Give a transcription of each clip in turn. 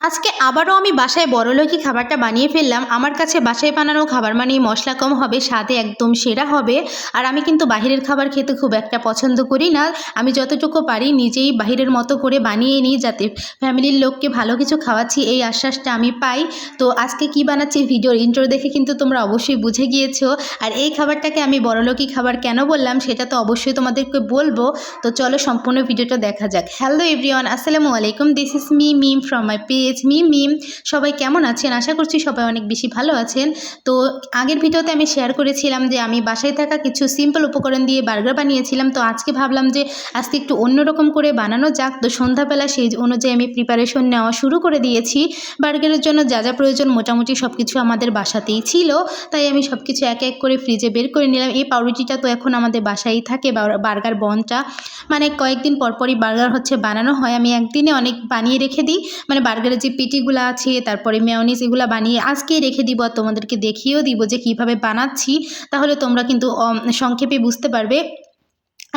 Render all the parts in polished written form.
আজকে আবারও আমি বাসায় বড়লোকি খাবারটা বানিয়ে ফেললাম। আমার কাছে বাসায় বানানো খাবার মানেই মশলা কম হবে, স্বাদে একদম সেরা হবে। আর আমি কিন্তু বাহিরের খাবার খেতে খুব একটা পছন্দ করি না। আমি যতটুকু পারি নিজেই বাহিরের মতো করে বানিয়ে নিই, যাতে ফ্যামিলির লোককে ভালো কিছু খাওয়াচ্ছি এই আশ্বাসটা আমি পাই। তো আজকে কি বানাচ্ছি ভিডিওর ইন্ট্রো দেখে কিন্তু তোমরা অবশ্যই বুঝে গিয়েছো। আর এই খাবারটাকে আমি বড়লোকি খাবার কেন বললাম সেটা তো অবশ্যই তোমাদেরকে বলবো। তো চলো সম্পূর্ণ ভিডিওটা দেখা যাক। হ্যালো এভরিওয়ান, আসসালামু আলাইকুম। This is Meem from my page Meem. সবাই কেমন আছেন? আশা করছি সবাই অনেক বেশি ভালো আছেন। তো আগের ভিডিওতে আমি শেয়ার করেছিলাম যে আমি বাসায় থাকা কিছু সিম্পল উপকরণ দিয়ে বার্গার বানিয়েছিলাম। তো আজকে ভাবলাম যে আজকে একটু অন্যরকম করে বানানো যাক। তো সন্ধ্যাবেলা সেই অনুযায়ী আমি প্রিপারেশন নেওয়া শুরু করে দিয়েছি। বার্গারের জন্য যা যা প্রয়োজন মোটামুটি সব কিছু আমাদের বাসাতেই ছিল, তাই আমি সব কিছু এক এক করে ফ্রিজে বের করে নিলাম। এই পাউরুটিটা তো এখন আমাদের বাসায়ই থাকে, বার্গার বনটা মানে কয়েকদিন পরপরই বার্গার বানানো হয়। আমি একদিনে অনেক বানিয়ে রেখে দিই, মানে বার্গারের যে পেটিগুলো আছে তারপরে মেয়োনিজ এগুলো বানিয়ে আজকেই রেখে দিব। আর তোমাদেরকে দেখিয়েও দিব যে কীভাবে বানাচ্ছি, তাহলে তোমরা কিন্তু সংক্ষেপে বুঝতে পারবে।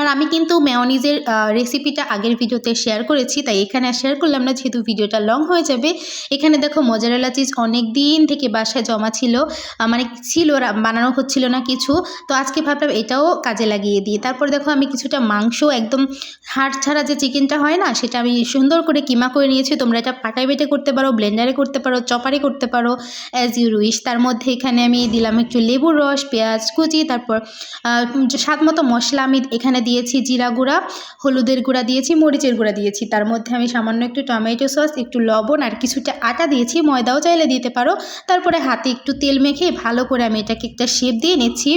আর আমি কিন্তু মেয়োনিজের রেসিপিটা আগের ভিডিওতে শেয়ার করেছি, তাই এখানে আর শেয়ার করলাম না, যেহেতু ভিডিওটা লং হয়ে যাবে। এখানে দেখো মোজারেলা চিজ অনেক দিন থেকে বাসায় জমা ছিল, মানে ছিল, বানানো হচ্ছিল না কিছু। তো আজকে ভাবলাম এটাও কাজে লাগিয়ে দিই। তারপর দেখো আমি কিছুটা মাংস, একদম হাড় ছাড়া যে চিকেনটা হয় না, সেটা আমি সুন্দর করে কিমা করে নিয়েছি। তোমরা এটা পাটায় বেটে করতে পারো, ব্লেন্ডারে করতে পারো, চপারে করতে পারো, অ্যাজ ইউ উইশ। তার মধ্যে এখানে আমি দিলাম একটু লেবুর রস, পেঁয়াজ কুচি, তারপর স্বাদ মতো মশলা আমি এখানে দিয়েছি। জিরা গুঁড়া, হলুদের গুঁড়া দিয়েছি, মরিচের গুঁড়া দিয়েছি। তার মধ্যে আমি সামান্য একটু টমেটো সস, একটু লবণ আর কিছুটা আটা দিয়েছি, ময়দাও চাইলে দিতে পারো। তারপরে হাতে একটু তেল মেখে ভালো করে আমি এটাকে একটা শেপ দিয়ে নিচ্ছি।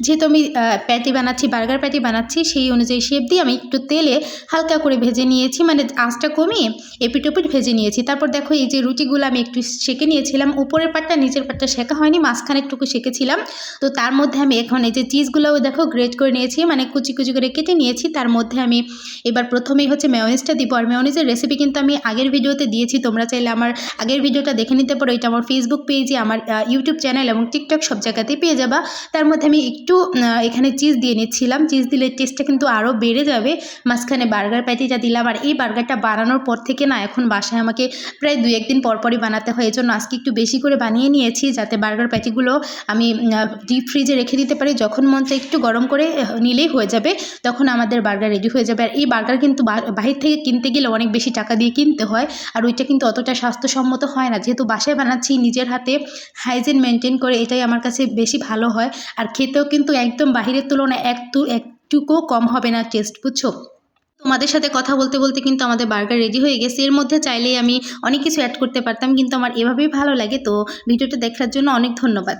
যেহেতু আমি প্যাটি বানাচ্ছি, বার্গার প্যাটি বানাচ্ছি, সেই অনুযায়ী শেপ দিয়ে আমি একটু তেলে হালকা করে ভেজে নিয়েছি, মানে আঁচটা কমিয়ে এপিট ওপিট ভেজে নিয়েছি। তারপর দেখো এই যে রুটিগুলো আমি একটু সেঁকে নিয়েছিলাম, উপরের পাটটা নিচের পাটটা সেঁকা হয়নি, মাঝখানে একটু সেঁকেছিলাম। তো তার মধ্যে আমি এখন এই যে চিজগুলোও দেখো গ্রেট করে নিয়েছি, মানে কুচি কুচি করে কেটে নিয়েছি। তার মধ্যে আমি এবার প্রথমেই মেয়োনিজটা দিব। আর মেয়োনিজের রেসিপি কিন্তু আমি আগের ভিডিওতে দিয়েছি, তোমরা চাইলে আমার আগের ভিডিওটা দেখে নিতে পারো। এটা আমার ফেসবুক পেজে, আমার ইউটিউব চ্যানেল এবং টিকটক সব জায়গাতেই পেয়ে যাবা। তার মধ্যে আমি একটু এখানে চিজ দিয়ে নিচ্ছিলাম, চিজ দিলে টেস্টটা কিন্তু আরও বেড়ে যাবে। মাঝখানে বার্গার প্যাটিটা দিলাম। আর এই বার্গারটা বানানোর পর থেকে না, এখন বাসায় আমাকে প্রায় 2-1 দিন পরপরই বানাতে হয়। এজন্য আজকে একটু বেশি করে বানিয়ে নিয়েছি, যাতে বার্গার প্যাটিগুলো আমি ডিপ ফ্রিজে রেখে দিতে পারি। যখন মন চায় একটু গরম করে নিলেই হয়ে যাবে, তখন আমাদের বার্গার রেডি হয়ে যাবে। আর এই বার্গার কিন্তু বাহির থেকে কিনতে গেলে অনেক বেশি টাকা দিয়ে কিনতে হয়, আর ওইটা কিন্তু অতটা স্বাস্থ্যসম্মত হয় না। যেহেতু বাসায় বানাচ্ছি নিজের হাতে হাইজিন মেনটেন করে, এটাই আমার কাছে বেশি ভালো হয়। আর খেতেও কিন্তু একদম বাহিরের তুলনায় একটুকুও কম হবে না টেস্ট, বুঝছো? তোমাদের সাথে কথা বলতে বলতে কিন্তু আমাদের বার্গার রেডি হয়ে গেছে। এর মধ্যে চাইলেই আমি অনেক কিছু অ্যাড করতে পারতাম, কিন্তু আমার এভাবেই ভালো লাগে। তো ভিডিওটা দেখার জন্য অনেক ধন্যবাদ।